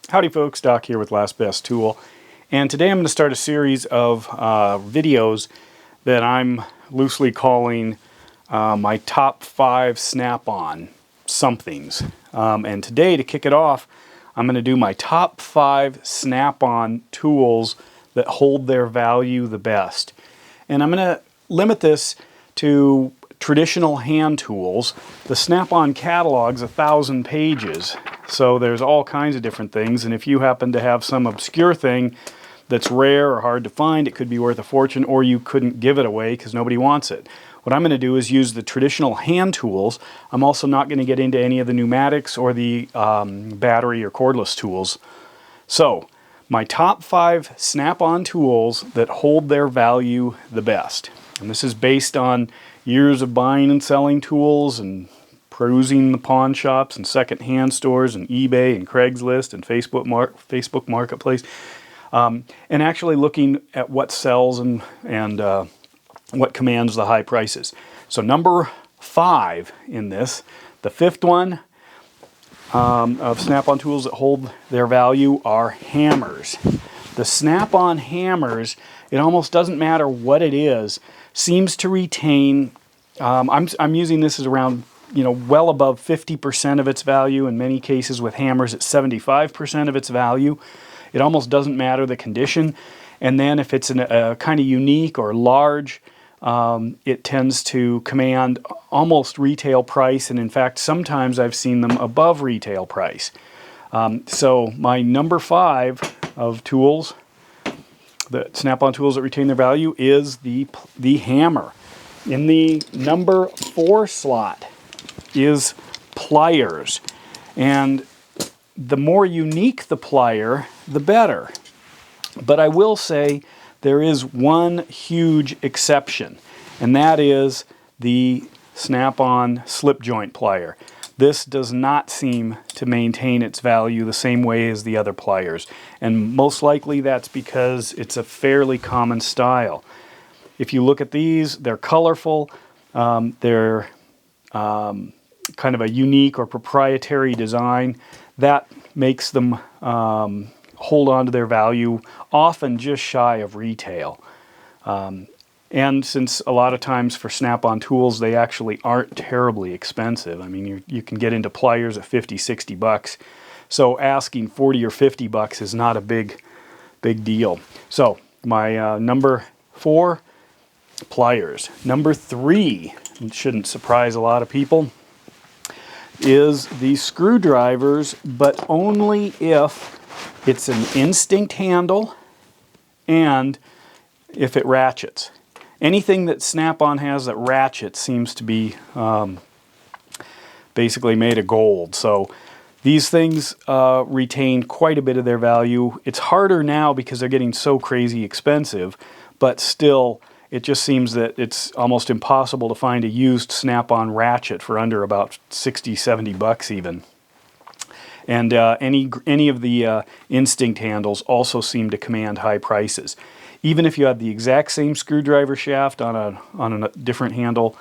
Howdy folks, Doc here with Last Best Tool, and today I'm going to start a series of videos that I'm loosely calling my top 5 Snap-on somethings. And today, to kick it off, I'm going to do my top 5 Snap-on tools that hold their value the best. And I'm going to limit this to traditional hand tools. The Snap-on catalog's 1,000 pages. So there's all kinds of different things, and if you happen to have some obscure thing that's rare or hard to find, it could be worth a fortune, or you couldn't give it away because nobody wants it. What I'm going to do is use the traditional hand tools. I'm also not going to get into any of the pneumatics or the battery or cordless tools. So, my top 5 Snap-on tools that hold their value the best. And this is based on years of buying and selling tools and perusing the pawn shops and second-hand stores and eBay and Craigslist and Facebook Marketplace, and actually looking at what sells and what commands the high prices. So number 5 in this, the 5th one of Snap-on tools that hold their value are hammers. The Snap-on hammers, it almost doesn't matter what it is, seems to retain, I'm using this as around well above 50% of its value. In many cases with hammers, it's 75% of its value. It almost doesn't matter the condition. And then if it's a kind of unique or large, it tends to command almost retail price. And in fact, sometimes I've seen them above retail price. So my number 5 of tools, the Snap-on tools that retain their value, is the hammer. In the number 4 slot is pliers, and the more unique the plier, the better. But I will say there is one huge exception, and that is the Snap-on slip joint plier. This does not seem to maintain its value the same way as the other pliers, and most likely that's because it's a fairly common style. If you look at these, they're colorful, they're kind of a unique or proprietary design that makes them hold on to their value, often just shy of retail. And since a lot of times for Snap-on tools, they actually aren't terribly expensive. I mean, you can get into pliers at 50, 60 bucks. So asking 40 or 50 bucks is not a big deal. So my number 4, pliers. Number 3, it shouldn't surprise a lot of people, is the screwdrivers, but only if it's an instinct handle and if it ratchets. Anything that Snap-on has that ratchets seems to be basically made of gold. So these things retain quite a bit of their value. It's harder now because they're getting so crazy expensive, but still it just seems that it's almost impossible to find a used Snap-on ratchet for under about 60, 70 bucks even. And any of the instinct handles also seem to command high prices. Even if you have the exact same screwdriver shaft on a different handle,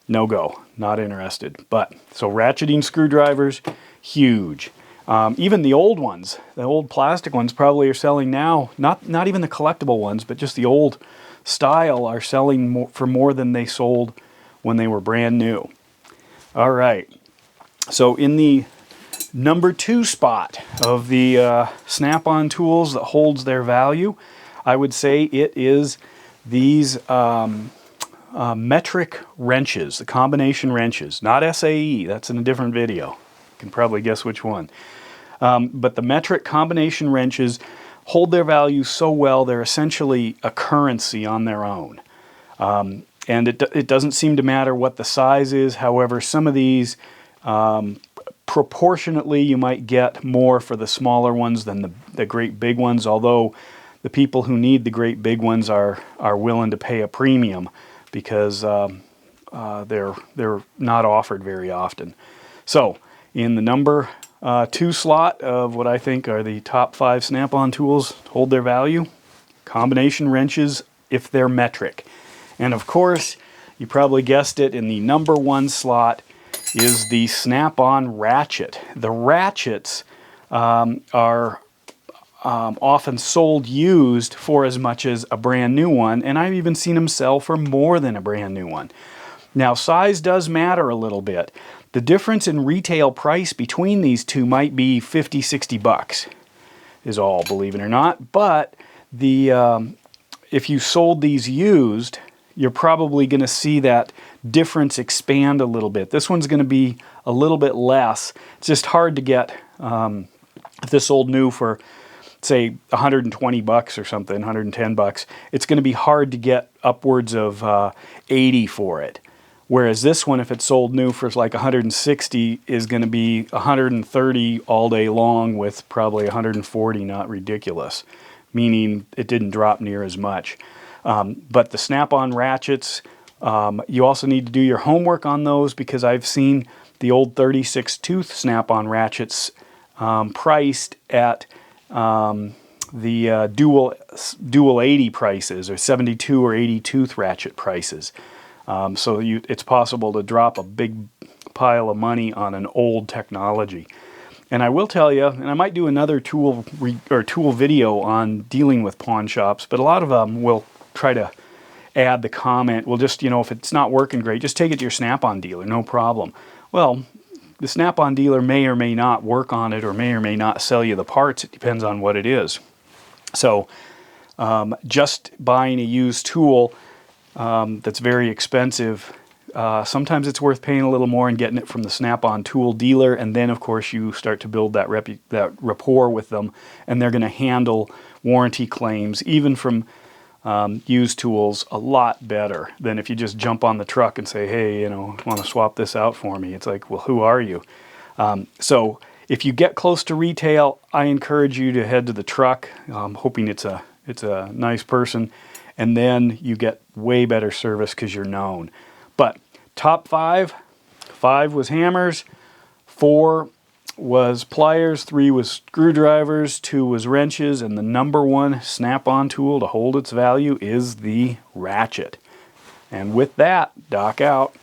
no go, not interested. But so ratcheting screwdrivers, huge. Even the old ones, the old plastic ones, probably are selling now. Not even the collectible ones, but just the old style are selling for more than they sold when they were brand new. All right. So in the number 2 spot of the Snap-on tools that holds their value, I would say it is these metric wrenches, the combination wrenches. Not SAE, that's in a different video. You can probably guess which one. But the metric combination wrenches hold their value so well, they're essentially a currency on their own. And it doesn't seem to matter what the size is. However, some of these, proportionately, you might get more for the smaller ones than the great big ones, although the people who need the great big ones are willing to pay a premium because they're not offered very often. So, in the number 2 slot of what I think are the top 5 Snap-on tools hold their value, combination wrenches if they're metric. And of course, you probably guessed it, in the number 1 slot is the Snap-on ratchet. The ratchets are often sold used for as much as a brand new one, and I've even seen them sell for more than a brand new one. Now, size does matter a little bit. The difference in retail price between these two might be 50, 60 bucks is all, believe it or not. But if you sold these used, you're probably going to see that difference expand a little bit. This one's going to be a little bit less. It's just hard to get, if this sold new for, say, 120 bucks or something, 110 bucks, it's going to be hard to get upwards of 80 for it. Whereas this one, if it's sold new for like 160, is going to be 130 all day long with probably 140, not ridiculous, meaning it didn't drop near as much. But the snap-on ratchets, you also need to do your homework on those, because I've seen the old 36 tooth snap-on ratchets priced at the dual 80 prices, or 72 or 80 tooth ratchet prices. So it's possible to drop a big pile of money on an old technology. And I will tell you, and I might do another tool video on dealing with pawn shops, but a lot of them will try to add the comment, well, just, if it's not working great, just take it to your Snap-on dealer, no problem. Well, the Snap-on dealer may or may not work on it, or may not sell you the parts. It depends on what it is. So just buying a used tool that's very expensive, sometimes it's worth paying a little more and getting it from the Snap-on tool dealer, and then of course you start to build that rapport with them, and they're going to handle warranty claims, even from used tools, a lot better than if you just jump on the truck and say, hey, want to swap this out for me. It's like, well, who are you? So if you get close to retail, I encourage you to head to the truck, hoping it's a nice person, and then you get way better service because you're known. But top 5 was hammers, 4 was pliers, 3 was screwdrivers, 2 was wrenches, and the number 1 Snap-on tool to hold its value is the ratchet. And with that, Doc out.